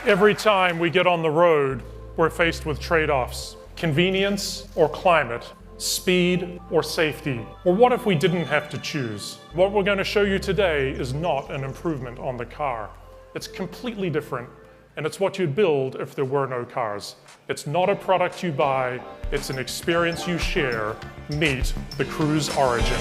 Every time we get on the road, we're faced with trade-offs. Convenience or climate, speed or safety. Or what if we didn't have to choose? What we're going to show you today is not an improvement on the car. It's completely different, and it's what you'd build if there were no cars. It's not a product you buy, it's an experience you share. Meet the Cruise Origin.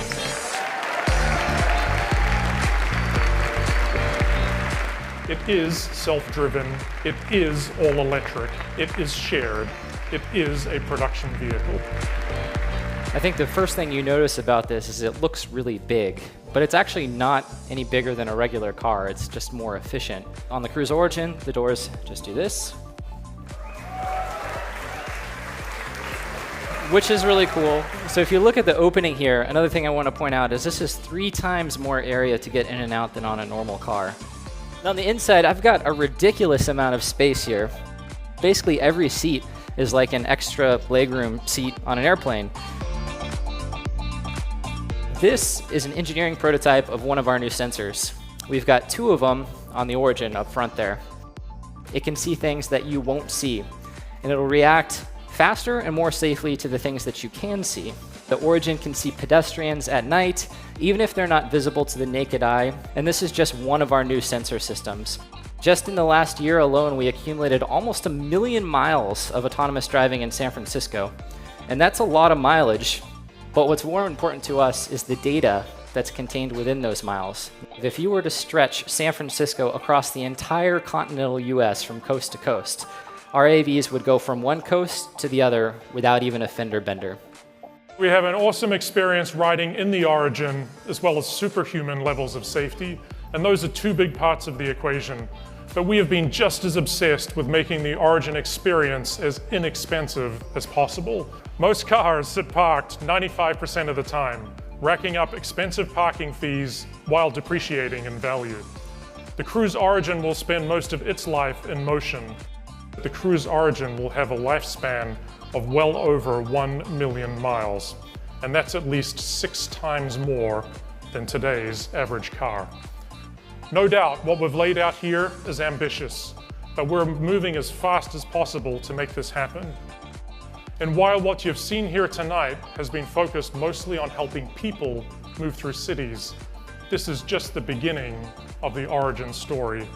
It is self-driven, it is all-electric, it is shared, it is a production vehicle. I think the first thing you notice about this is it looks really big, but it's actually not any bigger than a regular car, it's just more efficient. On the Cruise Origin, the doors just do this, which is really cool. So if you look at the opening here, another thing I want to point out is this is 3 times more area to get in and out than on a normal car. Now on the inside, I've got a ridiculous amount of space here. Basically every seat is like an extra legroom seat on an airplane. This is an engineering prototype of one of our new sensors. We've got 2 of them on the Origin up front there. It can see things that you won't see, and it'll react faster and more safely to the things that you can see. The Origin can see pedestrians at night, even if they're not visible to the naked eye, and this is just one of our new sensor systems. Just in the last year alone, we accumulated almost 1 million miles of autonomous driving in San Francisco, and that's a lot of mileage. But what's more important to us is the data that's contained within those miles. If you were to stretch San Francisco across the entire continental US from coast to coast, our AVs would go from one coast to the other without even a fender bender. We have an awesome experience riding in the Origin, as well as superhuman levels of safety, and those are 2 big parts of the equation. But we have been just as obsessed with making the Origin experience as inexpensive as possible. Most cars sit parked 95% of the time, racking up expensive parking fees while depreciating in value. The Cruise Origin will spend most of its life in motion. The Cruise Origin will have a lifespan of well over 1 million miles, and that's at least 6 times more than today's average car. No doubt what we've laid out here is ambitious, but we're moving as fast as possible to make this happen. And while what you've seen here tonight has been focused mostly on helping people move through cities, this is just the beginning of the Origin story.